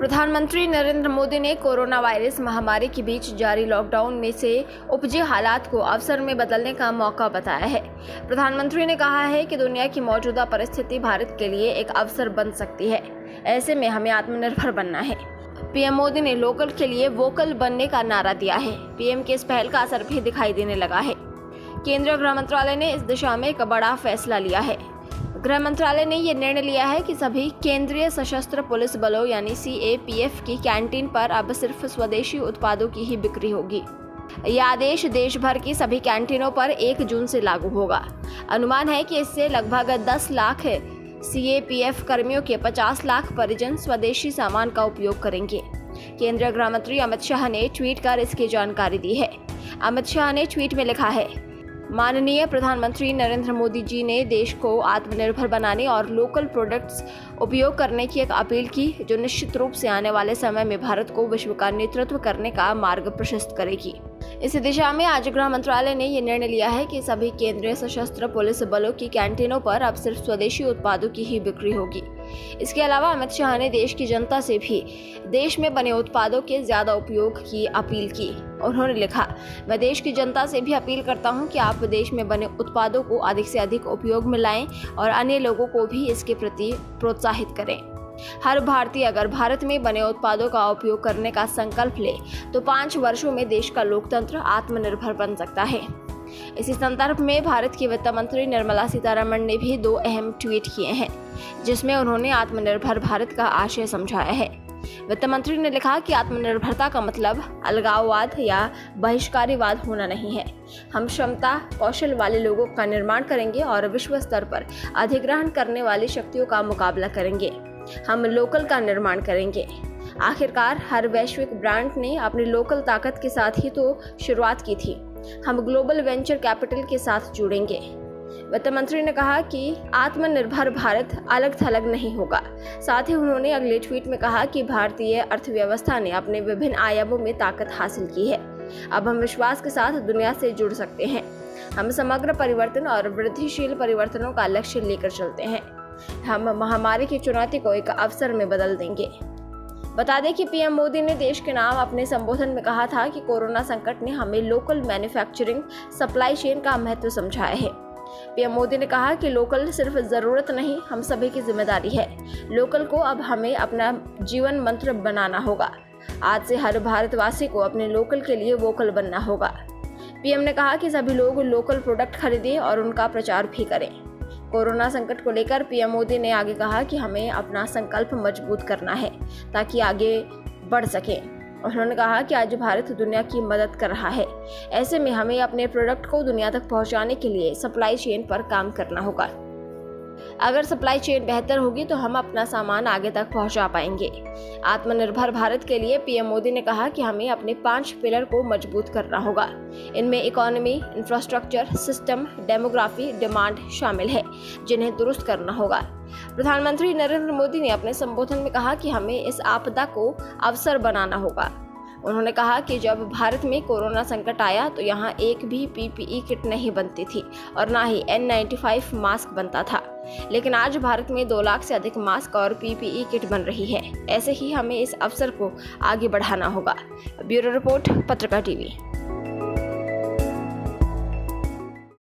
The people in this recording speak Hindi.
प्रधानमंत्री नरेंद्र मोदी ने कोरोना वायरस महामारी के बीच जारी लॉकडाउन में से उपजे हालात को अवसर में बदलने का मौका बताया है। प्रधानमंत्री ने कहा है कि दुनिया की मौजूदा परिस्थिति भारत के लिए एक अवसर बन सकती है। ऐसे में हमें आत्मनिर्भर बनना है। पीएम मोदी ने लोकल के लिए वोकल बनने का नारा दिया है। पीएम की इस पहल का असर भी दिखाई देने लगा है। केंद्रीय गृह मंत्रालय ने इस दिशा में एक बड़ा फैसला लिया है। गृह मंत्रालय ने यह निर्णय लिया है कि सभी केंद्रीय सशस्त्र पुलिस बलों यानी CAPF की कैंटीन पर अब सिर्फ स्वदेशी उत्पादों की ही बिक्री होगी। यह आदेश देश भर की सभी कैंटीनों पर 1 जून से लागू होगा। अनुमान है कि इससे लगभग 10 लाख CAPF कर्मियों के 50 लाख परिजन स्वदेशी सामान का उपयोग करेंगे। केंद्रीय गृह मंत्री अमित शाह ने ट्वीट कर इसकी जानकारी दी है। अमित शाह ने ट्वीट में लिखा है, माननीय प्रधानमंत्री नरेंद्र मोदी जी ने देश को आत्मनिर्भर बनाने और लोकल प्रोडक्ट्स उपयोग करने की एक अपील की, जो निश्चित रूप से आने वाले समय में भारत को विश्व का नेतृत्व करने का मार्ग प्रशस्त करेगी। इस दिशा में आज गृह मंत्रालय ने यह निर्णय लिया है कि सभी केंद्रीय सशस्त्र पुलिस बलों की कैंटीनों पर अब सिर्फ स्वदेशी उत्पादों की ही बिक्री होगी। इसके अलावा अमित शाह ने देश की जनता से भी देश में बने उत्पादों के ज्यादा उपयोग की अपील की। उन्होंने लिखा, मैं देश की जनता से भी अपील करता हूं कि आप देश में बने उत्पादों को अधिक से अधिक उपयोग में लाएं और अन्य लोगों को भी इसके प्रति प्रोत्साहित करें। हर भारतीय अगर भारत में बने उत्पादों का उपयोग करने का संकल्प ले तो 5 वर्षों में देश का लोकतंत्र आत्मनिर्भर बन सकता है। इसी संदर्भ में भारत की वित्त मंत्री निर्मला सीतारमण ने भी 2 अहम ट्वीट किए हैं, जिसमें उन्होंने आत्मनिर्भर भारत का आशय समझाया है। वित्त मंत्री ने लिखा कि आत्मनिर्भरता का मतलब अलगाववाद या बहिष्कारवाद होना नहीं है। हम क्षमता कौशल वाले लोगों का निर्माण करेंगे और विश्व स्तर पर अधिग्रहण करने वाली शक्तियों का मुकाबला करेंगे। हम लोकल का निर्माण करेंगे। आखिरकार हर वैश्विक ब्रांड ने अपनी लोकल ताकत के साथ ही तो शुरुआत की थी। हम ग्लोबल वेंचर कैपिटल के साथ जुड़ेंगे। वित्त मंत्री ने कहा कि आत्मनिर्भर भारत अलग थलग नहीं होगा। साथ ही उन्होंने अगले ट्वीट में कहा कि भारतीय अर्थव्यवस्था ने अपने विभिन्न आयामों में ताकत हासिल की है। अब हम विश्वास के साथ दुनिया से जुड़ सकते हैं। हम समग्र परिवर्तन और वृद्धिशील परिवर्तनों का लक्ष्य लेकर चलते हैं। हम महामारी की चुनौती को एक अवसर में बदल देंगे। बता दें कि पीएम मोदी ने देश के नाम अपने संबोधन में कहा था कि कोरोना संकट ने हमें लोकल मैन्युफैक्चरिंग सप्लाई चेन का महत्व समझाया है। पीएम मोदी ने कहा कि लोकल सिर्फ जरूरत नहीं, हम सभी की जिम्मेदारी है। लोकल को अब हमें अपना जीवन मंत्र बनाना होगा। आज से हर भारतवासी को अपने लोकल के लिए वोकल बनना होगा। पीएम ने कहा कि सभी लोग लोकल प्रोडक्ट खरीदें और उनका प्रचार भी करें। कोरोना संकट को लेकर पीएम मोदी ने आगे कहा कि हमें अपना संकल्प मजबूत करना है ताकि आगे बढ़ सके। उन्होंने कहा कि आज भारत दुनिया की मदद कर रहा है। ऐसे में हमें अपने प्रोडक्ट को दुनिया तक पहुंचाने के लिए सप्लाई चेन पर काम करना होगा। अगर सप्लाई चेन बेहतर होगी तो हम अपना सामान आगे तक पहुंचा पाएंगे। आत्मनिर्भर भारत के लिए पीएम मोदी ने कहा कि हमें अपने 5 पिलर को मजबूत करना होगा। इनमें economy, infrastructure, system, demography, demand शामिल है, जिन्हें दुरुस्त करना होगा। प्रधानमंत्री नरेंद्र मोदी ने अपने संबोधन में कहा कि हमें इस आपदा को अवसर बनाना होगा। उन्होंने कहा कि जब भारत में कोरोना संकट आया तो यहाँ एक भी PPE किट नहीं बनती थी और ना ही N95 मास्क बनता था, लेकिन आज भारत में 2 लाख से अधिक मास्क और PPE किट बन रही है। ऐसे ही हमें इस अवसर को आगे बढ़ाना होगा। ब्यूरो रिपोर्ट, पत्रकार टीवी।